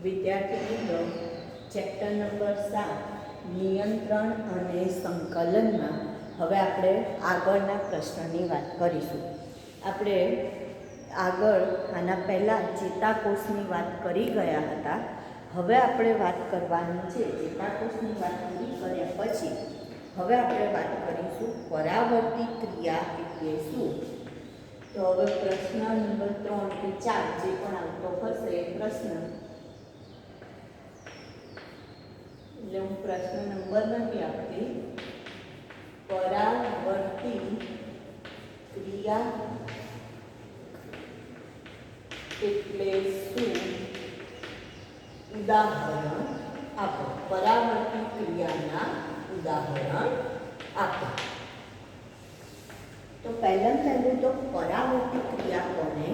વિદ્યાર્થી મિત્રો, chapter number 7 નિયંત્રણ અને સંકલનમાં હવે આપણે આગળના પ્રશ્નની વાત કરીશું. આપણે આગળ આના પહેલાં ચેતાકોષની વાત કરી ગયા હતા. હવે આપણે વાત કરવાની છે ચેતાકોષની વાત પૂરી કર્યા પછી હવે આપણે વાત કરીશું પરાવર્તી ક્રિયા એટલે શું. તો હવે પ્રશ્ન નંબર 3 કે 4 જે પણ આવતો હશે એ પ્રશ્ન, એટલે હું પ્રશ્ન નંબર નથી આપતી, પરાવર્તી ક્રિયા એટલે શું ઉદાહરણ આપો. પરાવર્તી ક્રિયાના ઉદાહરણ આપો. તો પહેલું તો પરાવર્તી ક્રિયા કોને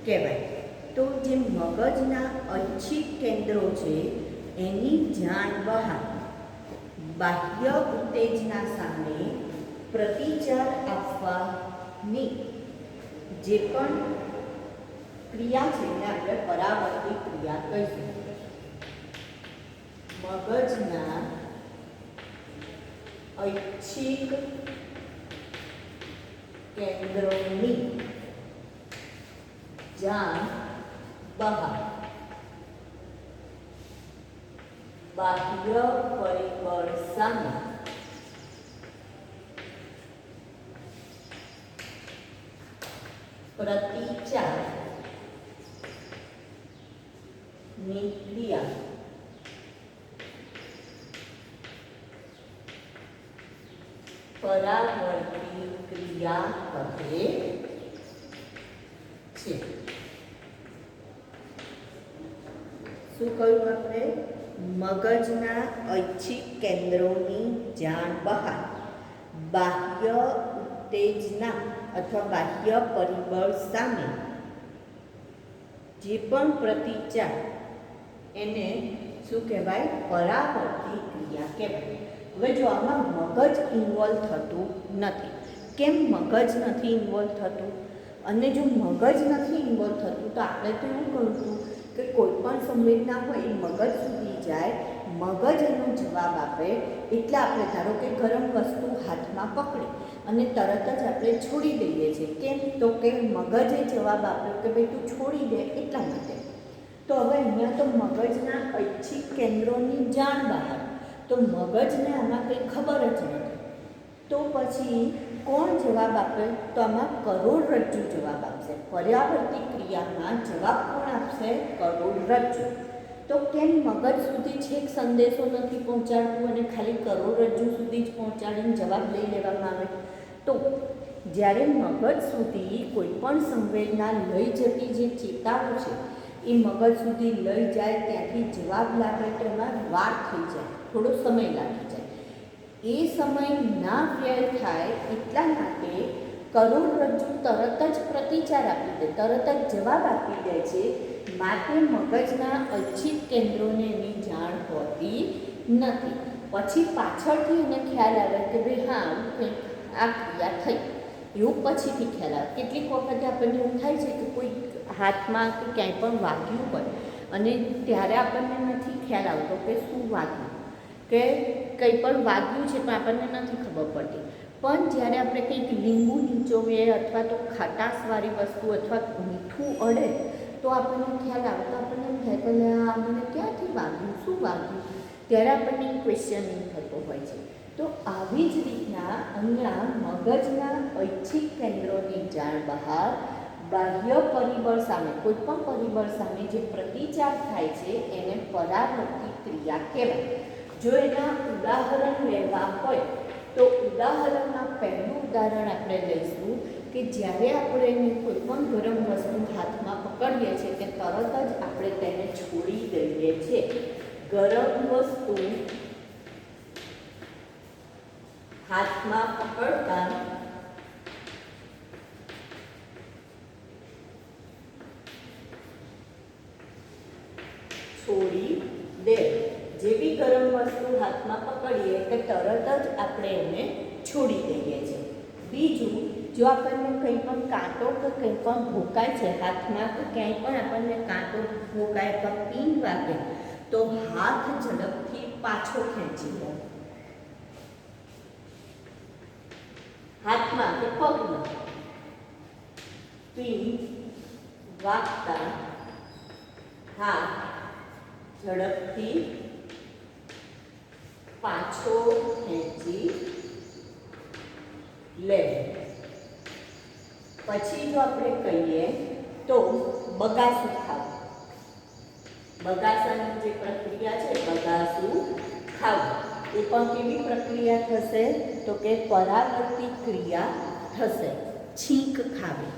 કહેવાય? તો જે મગજના ઐચ્છિક કેન્દ્રો છે એની જાણ બહાર બાહ્ય ઉત્તેજના સામે પ્રતિચાર આપવાની જે પણ ક્રિયા છે એને આપણે પરાવર્તી ક્રિયા કહીશું. મગજના ઐચ્છિક કેન્દ્રોની જાણ બહાર બાહ્ય પરિબળ સામે પ્રતિચાર ની ક્રિયા પરાવર્તી ક્રિયા કહે છે. શું કહ્યું આપણે? મગજના ઐચ્છિક કેન્દ્રોની જાણ બહાર બાહ્ય ઉત્તેજના અથવા બાહ્ય પરિબળ સામે જે પણ પ્રતિચાર એને શું કહેવાય? પરાવર્તી ક્રિયા કહેવાય. હવે જો આમાં મગજ ઇન્વોલ્વ થતું નથી. કેમ મગજ નથી ઇન્વોલ્વ થતું? અને જો મગજ નથી ઇન્વોલ્વ થતું તો આપણે તો એવું કહ્યું હતું કે કોઈ પણ સંવેદના હોય એ મગજ સુધી જાય, મગજ એનો જવાબ આપે. એટલે આપણે ધારો કે ગરમ વસ્તુ હાથમાં પકડી અને તરત જ આપણે છોડી દઈએ છીએ. કેમ? તો કે મગજે જવાબ આપ્યો કે ભાઈ તું છોડી દે એટલા માટે. તો હવે અહીંયા તો મગજના ઐચ્છિક કેન્દ્રોની જાણ બહાર, તો મગજને આમાં કંઈ ખબર જ નથી. તો પછી કોણ જવાબ આપે? તો આમાં કરોડરજ્જુ જવાબ આપશે. પરાવર્તી ક્રિયામાં જવાબ કોણ આપશે? કરોડરજ્જુ. તો કેમ મગજ સુધી છેક સંદેશો નથી પહોંચાડતું અને ખાલી કરોડરજ્જુ સુધી જ પહોંચાડીને જવાબ લઈ લેવામાં આવે? તો જ્યારે મગજ સુધી કોઈ પણ સંવેદના લઈ જતી જે ચેતાઓ છે એ મગજ સુધી લઈ જાય, ત્યાંથી જવાબ લાવે તો એમાં વાર થઈ જાય, થોડો સમય લાગી જાય. એ સમય ના વ્યય થાય એટલા માટે કરોડરજ્જુ તરત જ પ્રતિચાર આપી દે, તરત જ જવાબ આપી દે છે. માટે મગજના ઐચ્છિક કેન્દ્રોને એની જાણ હોતી નથી. પછી પાછળથી એને ખ્યાલ આવે કે ભાઈ હા કંઈક આ ક્રિયા થઈ, એવું પછીથી ખ્યાલ આવે. કેટલીક વખતે આપણને એવું થાય છે કે કોઈ હાથમાં કે ક્યાંય પણ વાગ્યું હોય અને ત્યારે આપણને નથી ખ્યાલ આવતો કે શું વાગ્યું, કે કંઈ પણ વાગ્યું છે પણ આપણને નથી ખબર પડતી. પણ જ્યારે આપણે કંઈક લીંબુ નીચોવીએ અથવા તો ખટાશવાળી વસ્તુ અથવા મીઠું અડે તો આપણને ખ્યાલ આવે. તો આપણને એમ થાય કે આ મને ક્યાંથી વાગ્યું, શું વાગ્યું? ત્યારે આપણને ક્વેશ્ચનિંગ થતો હોય છે. તો આવી જ રીતના અહીંયા મગજના ઐચ્છિક કેન્દ્રોની જાણ બહાર બાહ્ય પરિબળ સામે, કોઈ પણ પરિબળ સામે જે પ્રતિચાર થાય છે એને પરાવર્તી ક્રિયા કહેવાય. જો એના ઉદાહરણ લેવા હોય તો ઉદાહરણમાં પહેલું ઉદાહરણ આપણે લઈશું કે જ્યારે આપણે એને કોઈ પણ ગરમ વસ્તુ હાથમાં પકડીએ છીએ કે તરત જ આપણે તેને છોડી દઈએ છીએ. ગરમ વસ્તુ હાથમાં પકડતા છોડી દે. જેવી ગરમ વસ્તુ હાથમાં પકડીએ કે તરત જ આપણે એને છોડી દઈએ છીએ. બીજું જો આપણને કંઈ પણ કાંટો કે કંઈ પણ ભોકાય છે હાથમાં, તો ક્યાંય પણ આપણને કાંટો ભોકાય અથવા પીન વાગે તો હાથ ઝડપથી પાછો ખેંચી લો. હાથમાં કે પગમાં પીન વાગતા હાથ ઝડપથી પાછો ખેંચી લે. પછી જો આપણે કહીએ તો બગાસું ખાવું. બગાસાની જે પ્રક્રિયા છે બગાસું ખાવું એ પણ કેવી પ્રક્રિયા થશે તો કે પરાવર્તી ક્રિયા થશે. છીંક ખાવી,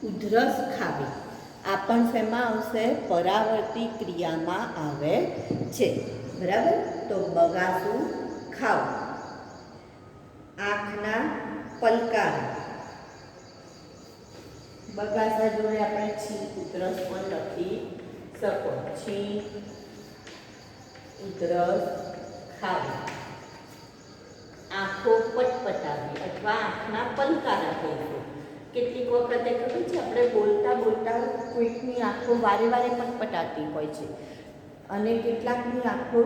ઉધરસ ખાવી આ પણ શેમાં આવશે? પરાવર્તી ક્રિયામાં આવે છે. બરાબર. તો બગાસું ખાવું, આંખના પલકારા. બગાસા જોડે આપણે છીંક ઉધરસ પણ લખી શકો. છીંક ઉધરસ ખાવી, આંખો પટપટાવી અથવા આંખના પલકારા કહીશું. કેટલીક વખતે ખબર છે આપણે બોલતા બોલતા કોઈકની આંખો વારે વારે પટપટાતી હોય છે અને કેટલાકની આંખો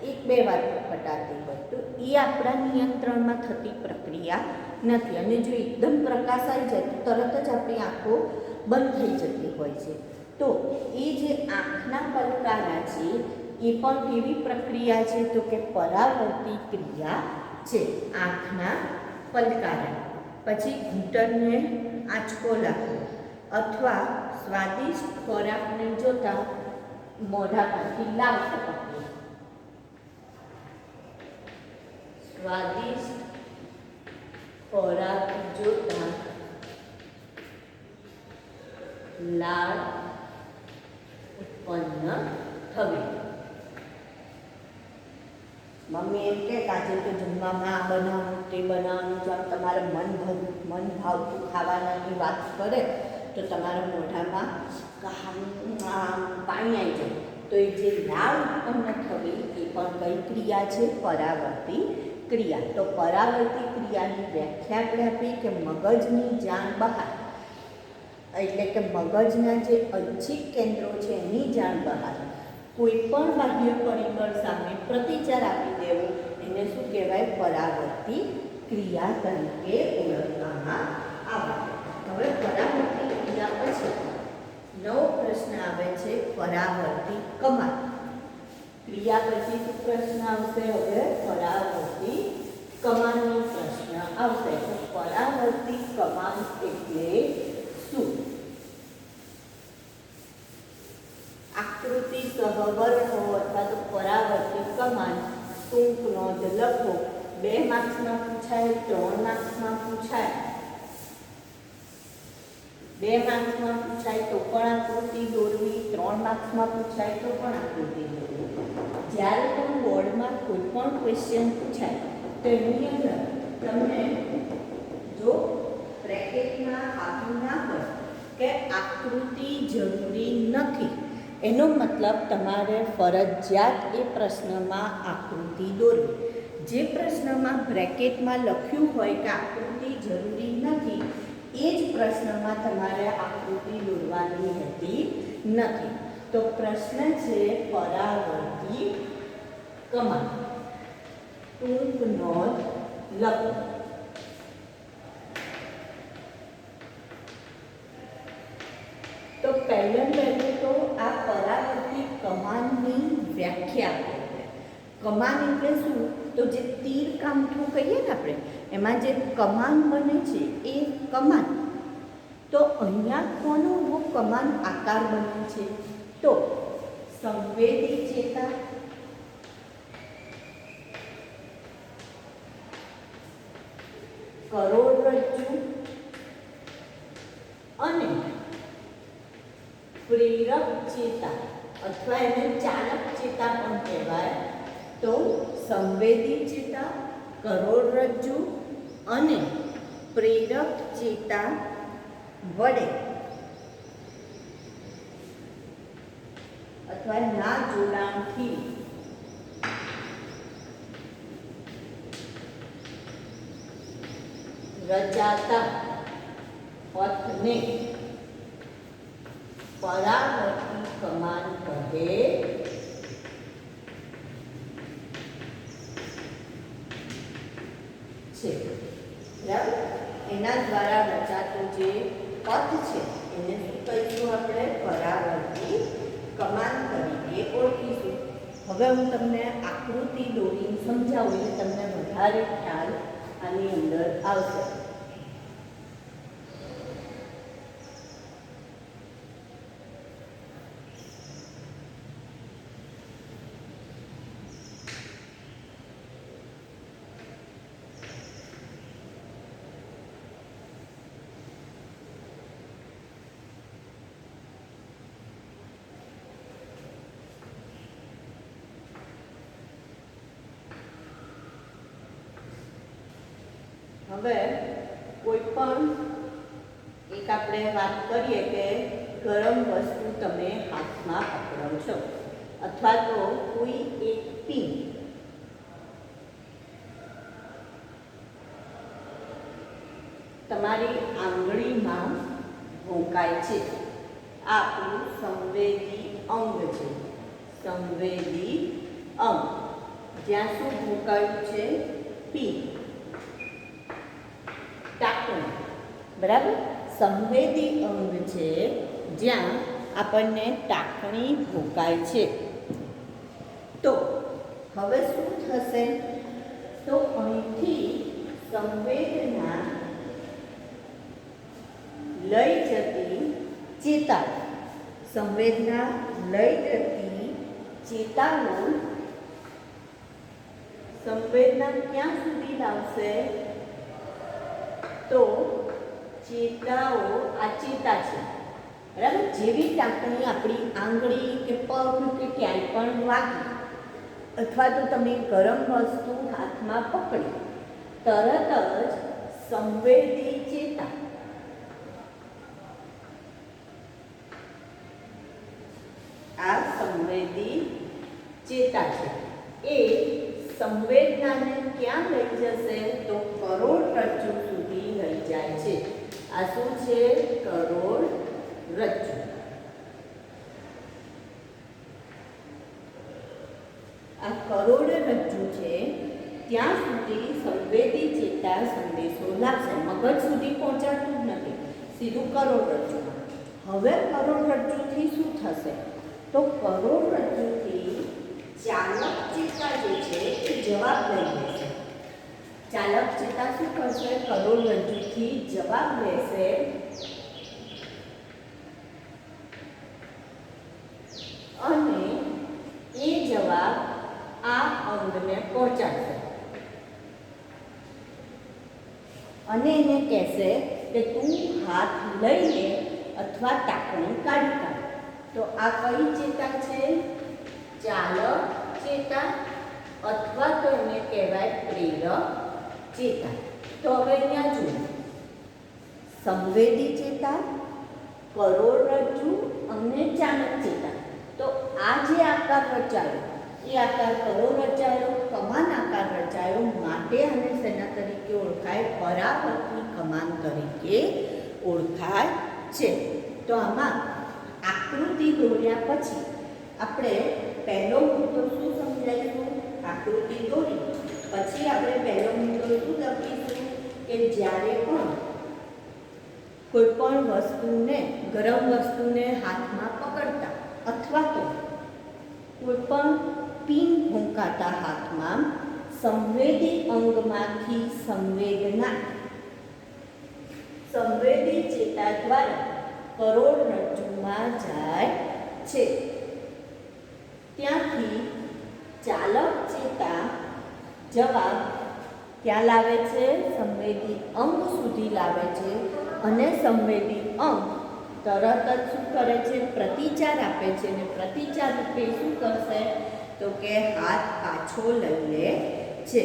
એક બે વાર પટપટાતી હોય, તો એ આપણા નિયંત્રણમાં થતી પ્રક્રિયા નથી. અને જો એકદમ પ્રકાશ આવી જાય તો તરત જ આપણી આંખો બંધ થઈ જતી હોય છે. તો એ જે આંખના પલકારા છે એ પણ કેવી પ્રક્રિયા છે તો કે પરાવર્તી ક્રિયા છે. આંખના પલકારા. પછી ઘૂંટણને આંચકો લાગવો અથવા સ્વાદિષ્ટ ખોરાકને જોતા મોઢામાંથી લાળ ટપકવી. સ્વાદિષ્ટ ખોરાક જોતા લાળ ઉત્પન્ન થવી. મમ્મી એમ કે આજે તો જમવામાં આ બનાવવાનું તે બનાવવાનું, જો તમારે મન ભાવતું ખાવાનાની વાત કરે તો તમારા મોઢામાં પાણી આવી જાય. તો એ જે લાળ ઉત્પન્ન થવી એ પણ કઈ ક્રિયા છે? પરાવર્તી ક્રિયા. તો પરાવર્તી ક્રિયાની વ્યાખ્યા આપણે આપી કે મગજની જાણ બહાર, એટલે કે મગજના જે ઐચ્છિક કેન્દ્રો છે એની જાણ બહાર કોઈ પણ બાહ્ય પરિબળ સામે પ્રતિચાર આપી દેવો એને શું કહેવાય? પરાવર્તી ક્રિયા તરીકે ઓળખવામાં આવે. હવે પરાવર્તી ક્રિયા પછી નવો પ્રશ્ન આવે છે પરાવર્તી કમાન. ક્રિયા પછી શું પ્રશ્ન આવશે? હવે પરાવર્તી કમાનનો પ્રશ્ન આવશે. તો પરાવર્તી કમાન એટલે શું? આકૃતિ સહવર્ણો અથવા તો પરાવર્તી કમાન ટૂંક નોંધ લખો. 2 માર્ક્સમાં પૂછાય, 3 માર્ક્સમાં પૂછાય. 2 માર્ક્સમાં પૂછાય તો પણ આકૃતિ દોરવી, 3 માર્ક્સમાં પૂછાય તો પણ આકૃતિ દોરવી. જ્યારે પણ બોર્ડમાં કોઈ પણ ક્વેશ્ચન પૂછાય તો એની અંદર તમને જો બ્રેકેટમાં આપ્યું ના હોય કે આકૃતિ જરૂરી નથી, એનો મતલબ તમારે ફરજિયાત એ પ્રશ્નમાં આકૃતિ દોરવી. જે પ્રશ્નમાં બ્રેકેટમાં લખ્યું હોય કે આકૃતિ જરૂરી નથી એ જ પ્રશ્નમાં તમારે આકૃતિ દોરવાની રહેતી નથી. તો પ્રશ્ન છે પરાવર્તી કમાન. ટૂંક નોંધ લખો. તો પહેલું તો આ પરાવર્તી કમાનની વ્યાખ્યા આપે. કમાન એટલે શું? તો જે તીર કામઠું કહીએ ને આપણે, એમાં જે કમાન બને છે એ કમાન. તો અહીંયા કોનો એવો કમાન આકાર બને છે? તો સંવેદી ચેતા, કરોડરજ્જુ અને પ્રેરક ચેતા અથવા એને ચાલક ચેતા પણ કહેવાય. તો સંવેદી ચેતા, કરોડરજ્જુ અને પ્રેરક ચેતા વડે અથવા ના જોડાણથી રચાતા પથને પરાવર્તી કમાન કહે છે. બરાબર, એના દ્વારા રચાતો જે પથ છે એને શું કહીશું આપણે? પરાવર્તી કમાન તરીકે ઓળખીશું. હવે હું તમને આકૃતિ દોરીને સમજાવું એટલે તમને વધારે ખ્યાલ આની અંદર આવશે. હવે કોઈ પણ એક આપણે વાત કરીએ કે ગરમ વસ્તુ તમે હાથમાં પકડો છો અથવા તો કોઈ એક પિન તમારી આંગળીમાં ભોંકાય છે. આ આપણું સંવેદી અંગ છે. સંવેદી અંગ જ્યાં શું ભોંકાયું છે? પિન, ટાંકણી. બરાબર, સંવેદી અંગ છે જ્યાં આપણને ટાંકણી ભોંકાય છે. તો હવે શું થશે? તો અહીંથી સંવેદના લઈ જતી ચેતા, સંવેદના લઈ જતી ચેતાનો સંવેદના ક્યાં સુધી લાવશે? તો ચેતાઓ આ ચેતા છે. બરાબર, જેવી ટાંકણી આપણી આંગળી કે પગ કે ક્યાંય પણ વાગી અથવા તો તમે ગરમ વસ્તુ હાથમાં પકડી, તરત જ સંવેદી ચેતા આ સંવેદી ચેતા છે એ સંવેદનાને ક્યાં લઈ જશે? તો કરોડરજ્જુ સુધી લઈ જાય છે. આ શું છે? કરોડરજ્જુ. આ કરોડરજ્જુ છે ત્યાં સુધી સંવેદી ચેતા સંદેશો લાવશે. મગજ સુધી પહોંચાડતું જ નથી, સીધું કરોડરજ્જુ. હવે કરોડરજ્જુથી શું થશે? તો કરોડરજ્જુથી ચાલક ચેતા જે છે એ જવાબ લઈ લેશે. ચાલક ચેતા શું કરશે? કરોડરજ્જુથી જવાબ લેશે અને એ જવાબ આ અંગને પહોંચાડશે અને એને કહેશે કે તું હાથ લઈ લે અથવા ટાંકણી કાઢી કાઢ. તો આ કઈ ચેતા છે? ચાલક ચેતા અથવા તો એને કહેવાય પ્રેરક ચેતા. તો હવે અહીંયા જુઓ, સંવેદી ચેતા, કરોડરજ્જુ અને ચાલક ચેતા. તો આ જે આકાર રચાયો એ આકાર કયો રચાયો? કમાન આકાર રચાયો. માટે આને શેના તરીકે ઓળખાય? પરાવર્તી કમાન તરીકે ઓળખાય છે. તો આમાં આકૃતિ દોર્યા પછી આપણે પહેલો મુદ્દો શું સમજાવીશું? આકૃતિ દોરી પછી આપણે પહેલો મુદ્દો શું લખીશું? કે જ્યારે પણ કોઈ પણ વસ્તુને, ગરમ વસ્તુને હાથમાં પકડતા અથવા તો કોઈ પણ પિન ભૂંકાતા હાથમાં સંવેદી અંગમાંથી સંવેદી ચેતા દ્વારા કરોડરજ્જુમાં જાય છે. ત્યાંથી ચાલક ચેતા જવાબ ક્યાં લાવે છે? સંવેદી અંગ સુધી લાવે છે અને સંવેદી અંગ તરત જ શું કરે છે? પ્રતિચાર આપે છે. અને પ્રતિચાર રૂપે શું કરશે? તો કે હાથ પાછો લઈ લે છે.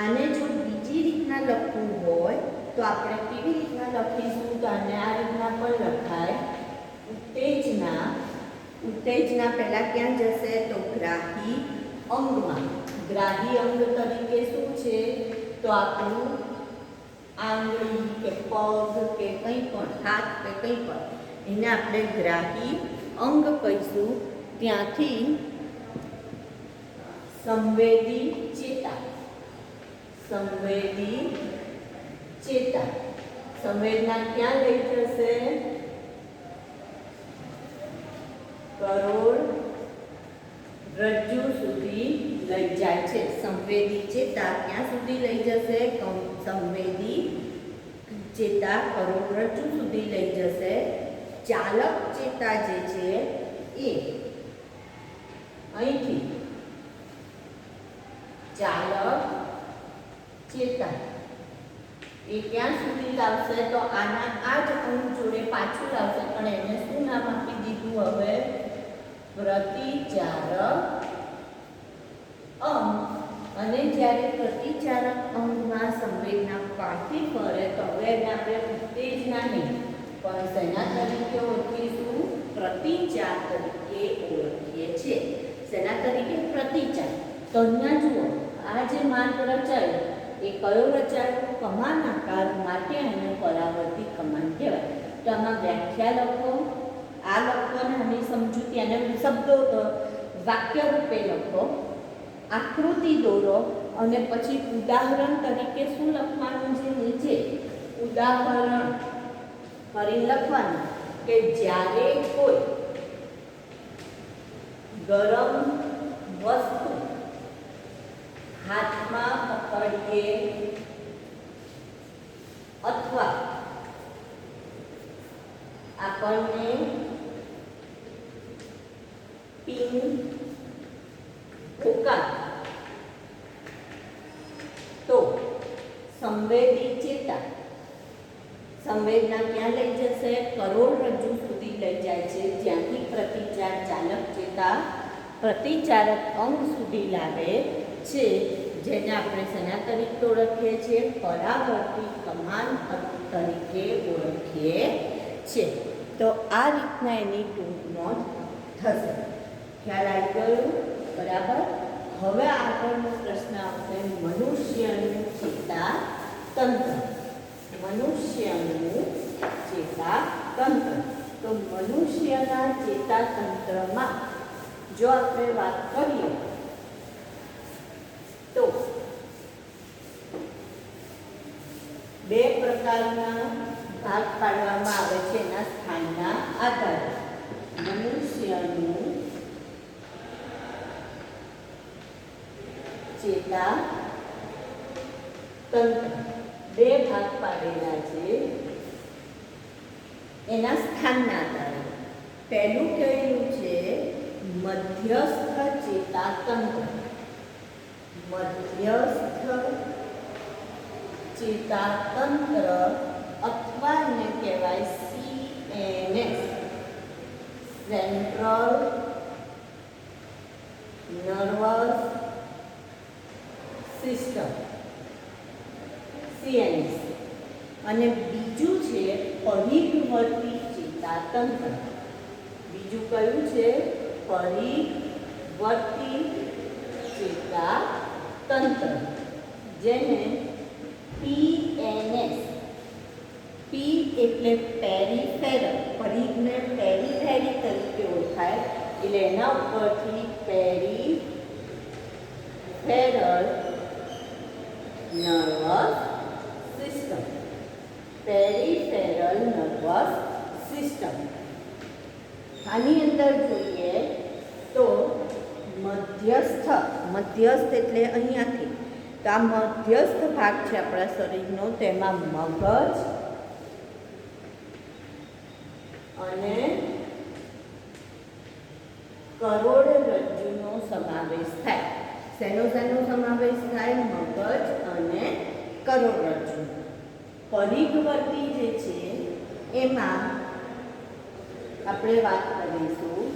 આને જો બીજી રીતના લખવું હોય તો આપણે કેવી રીતના લખીશું? તો આને આ રીતના પણ લખાય. ઉત્તેજના પહેલા ક્યાં જશે? તો ગ્રાહી અંગમાં. ગ્રાહી અંગ તરીકે શું છે? તો આપણું આંગળી કે પગ કે કંઈ પણ હાથ કે કંઈ પણ એને આપણે ગ્રાહી અંગ કહીશું. ત્યાંથી સંવેદી ચેતા, સંવેદી ચેતા સંવેદના ક્યાં લઈ જશે? કરોડરજ્જુ સુધી લઈ જાય છે. સંવેદી ચેતા ક્યાં સુધી લઈ જશે? સંવેદી ચેતા કરોડરજ્જુ સુધી લઈ જશે. ચાલક ચેતા જે છે એ અહીંથી ચાલક ચેતા એ ક્યાં સુધી લાવશે? તો આના આ જ અંગ જોડે પાછું લાવશે, પણ એને શું નામ આપી દીધું હવે? પ્રતિચારક અંગ. અને જ્યારે પ્રતિચારક અંગમાં સંવેદના પાછી ફરે તો હવે એને આપણે ઉત્તેજના નહીં પણ શેના તરીકે ઓળખીશું? પ્રતિચાર તરીકે ઓળખીએ છીએ. શેના તરીકે? પ્રતિચાર. તો અહીંયા જુઓ, આ જે માર્ગ રચાયો એ કયો રચાયો? કમાન આકાર માટે એને પરાવર્તિત કમાન કહેવાય. તો આમાં વ્યાખ્યા લખો, આ લખો અને આની સમજૂતી અને શબ્દો વાક્ય રૂપે લખો, આકૃતિ દોરો અને પછી ઉદાહરણ તરીકે શું લખવાનું છે? નીચે ઉદાહરણ કરી લખવાનું કે જ્યારે કોઈ ગરમ વસ્તુ હાથમાં પકડીએ અથવા આપણને પિન ફૂંકાય તો સંવેદી ચેતા સંવેદના ક્યાં લઈ જશે? કરોડરજ્જુ સુધી લઈ જાય છે, જ્યાંથી પ્રતિચાર ચાલક ચેતા પ્રતિચારક અંગ સુધી લાવે છે, જેને આપણે શેના તરીકે ઓળખીએ છીએ? પરાવર્તિત કમાન તરીકે ઓળખીએ છીએ. તો આ રીતના એની ટૂંક નોંધ થશે. ખ્યાલ આવી ગયો? બરાબર. હવે આગળનો પ્રશ્ન આવશે મનુષ્યનું ચેતા તંત્ર. મનુષ્યનું ચેતા તંત્ર. તો મનુષ્યના ચેતા તંત્રમાં જો આપણે વાત કરીએ તો બે પ્રકારના ભાગ પાડવામાં આવે છે એના સ્થાનના આધારે. મનુષ્યનું ચેતા તંત્ર બે ભાગ પાડેલા છે એના સ્થાનના આધારે. પહેલું કહેલું છે મધ્યસ્થ ચેતા તંત્ર. મધ્યસ્થ ચેતા તંત્ર અથવા એને કહેવાય CNS, central nervous system, CNS. અને બીજું છે પરિઘવર્તી ચેતા તંત્ર. બીજું કયું છે? પરિઘવર્તી ચેતા તંત્ર, જેને PNS. P એટલે પેરીફેરલ, પરિઘને પેરીફેરી તરીકે ઓળખાય એટલે એના ઉપરથી peripheral nervous system. Peripheral nervous system. આની અંદર જોઈએ તો મધ્યસ્થ એટલે અહીંયાથી, તો આ મધ્યસ્થ ભાગ છે આપણા શરીરનો, તેમાં મગજ અને કરોડરજ્જુનો સમાવેશ થાય. શેનો સમાવેશ થાય? મગજ અને કરોડરજ્જુ. પરિઘવર્તી જે છે એમાં આપણે વાત કરીશું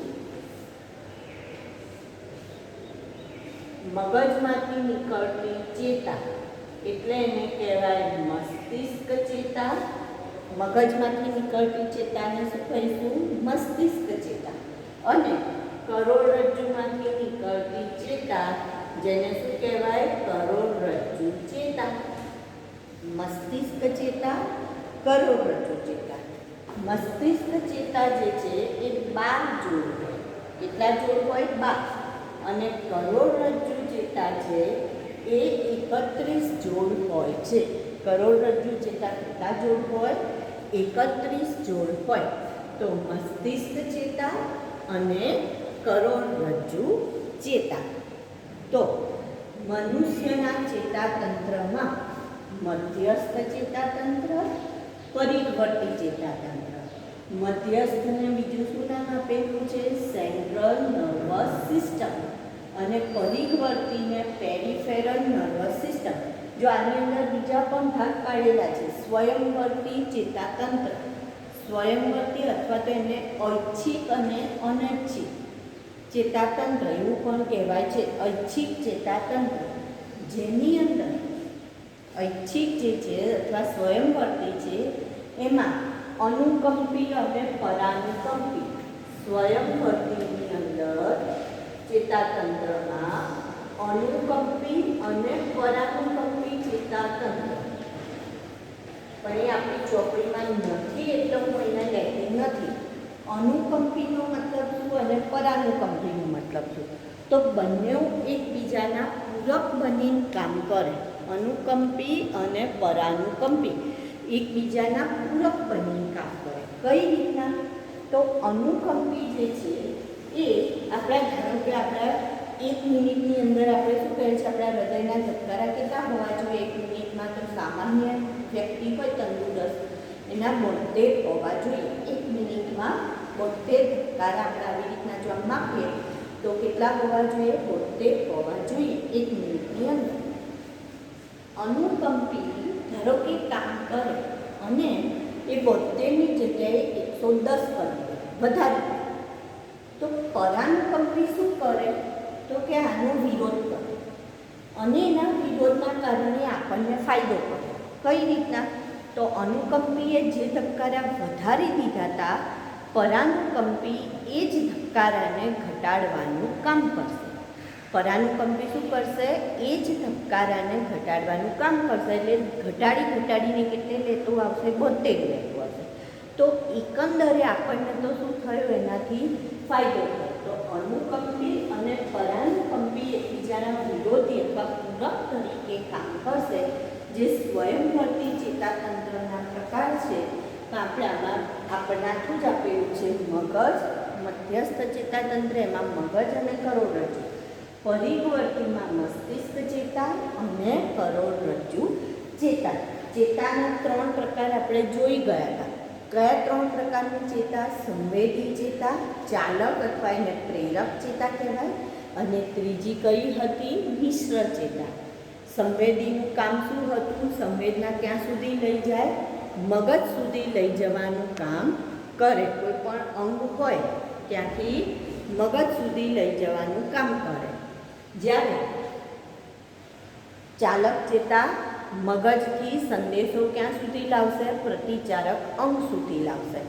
મગજમાંથી નીકળતી ચેતા, એટલે એને કહેવાય મસ્તિષ્ક ચેતા. મગજમાંથી નીકળતી ચેતાને શું કહીશું? મસ્તિષ્ક ચેતા. અને કરોડરજ્જુમાંથી નીકળતી ચેતા જેને શું કહેવાય? કરોડરજ્જુ ચેતા. મસ્તિષ્ક ચેતા, કરોડરજ્જુ ચેતા. મસ્તિષ્ક ચેતા જે છે એ 12 જોડ હોય. કેટલા જોડ હોય? 12. અને કરોડરજ્જુ ચેતા છે એ 31 જોડ હોય છે. કરોડરજ્જુ ચેતા કેટલા જોડ હોય? 31 જોડ હોય. તો મસ્તિષ્ક ચેતા અને કરોડરજ્જુ ચેતા. તો મનુષ્યના ચેતાતંત્રમાં મધ્યસ્થ ચેતાતંત્ર, પરિવર્તી ચેતાતંત્ર. મધ્યસ્થને બીજું શું નામ આપેલું છે? Central nervous system. અને પરિવર્તીને પેરિફેરલ નર્વસ સિસ્ટમ. જો આની અંદર બીજા પણ ભાગ પાડેલા છે. સ્વયંવર્તી ચેતાતંત્ર, સ્વયંવર્તી અથવા તો એને ઐચ્છિક અને અનૈચ્છિક ચેતાતંત્ર એવું પણ કહેવાય છે. ઐચ્છિક ચેતાતંત્ર જેની અંદર ઐચ્છિક જે છે અથવા સ્વયંવર્તી છે એમાં અનુકંપી અને પરાનુકંપી. સ્વયંવર્તીની અંદર ચેતાતંત્રમાં અનુકંપી અને પરાનુકંપી ચેતાતંત્ર. પણ એ આપણી ચોપડીમાં નથી એટલે હું એને લેતી નથી. અનુકંપીનો મતલબ શું અને પરાનુકંપીનો મતલબ શું? તો બંને એકબીજાના પૂરક બનીને કામ કરે. અનુકંપી અને પરાનુકંપી એકબીજાના પૂરક બનીને કામ કરે. કઈ રીતના? તો અનુકંપી જે છે એ આપણા ધારો કે આપણા 1 મિનિટની અંદર આપણે શું કહે છે? આપણા હૃદયના ધબકારા કેટલા હોવા જોઈએ 1 મિનિટમાં? તો સામાન્ય વ્યક્તિ હોય તંદુરસ્ત એના 72 હોવા જોઈએ. 1 મિનિટમાં 72 ધબકારા આપણે આવી રીતના જો આમ માપીએ તો કેટલા હોવા જોઈએ? 72 હોવા જોઈએ 1 મિનિટની અંદર. અનુકંપી ધારો કે કામ કરે અને એ 72ની જગ્યાએ 110 કરી દે, વધારે. તો પરાનુકંપી શું કરે? તો કે આનો વિરોધ કરે અને એના વિરોધના કારણે આપણને ફાયદો કરે. કઈ રીતના? તો અનુકંપીએ જે ધબકારા વધારી દીધા હતા, પરાનુકંપી એ જ ધબકારાને ઘટાડવાનું કામ કરશે. પરાનુકંપી શું કરશે? એ જ ધબકારાને ઘટાડવાનું કામ કરશે. એટલે ઘટાડીને કેટલે લેતું આવશે? 72 લેતું આવશે. તો એકંદરે આપણને તો શું થયું? એનાથી ફાયદો થયો. તો અનુકંપી અને પરાનુકંપી એકબીજાના વિરોધી અથવા પૂરક તરીકે કામ કરશે. જે સ્વયંવર્તી ચેતાતંત્રના પ્રકાર છે તો આપણે આમાં આપણનાથું જ આપેલું છે. મગજ, મધ્યસ્થ ચેતાતંત્ર એમાં મગજ અને કરોડરજ્જુ. પરિવર્તીમાં મસ્તિષ્ક ચેતા અને કરોડરજ્જુ ચેતા. ચેતાના 3 પ્રકાર આપણે જોઈ ગયા હતા. કયા 3 પ્રકારની ચેતા? સંવેદી ચેતા, ચાલક અથવા એને પ્રેરક ચેતા કહેવાય. અને ત્રીજી કઈ હતી? મિશ્ર ચેતા. સંવેદીનું કામ શું હતું? સંવેદના ક્યાં સુધી લઈ જાય? મગજ સુધી લઈ જવાનું કામ કરે. કોઈ પણ અંગ હોય ત્યાંથી મગજ સુધી લઈ જવાનું કામ કરે. જ્યારે ચાલક ચેતા મગજથી સંદેશો ક્યાં સુધી લાવશે? પ્રતિચારક અંગ સુધી લાવશે.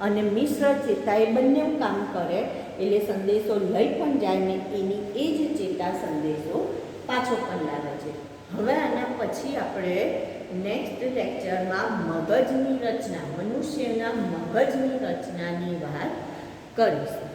અને મિશ્ર ચેતા એ બંને કામ કરે એટલે સંદેશો લઈ પણ જાય ને એની એ જ ચેતા સંદેશો પાછો પણ લાવે છે. હવે આના પછી આપણે નેક્સ્ટ લેક્ચરમાં મગજની રચના, મનુષ્યના મગજની રચનાની વાત કરીશું.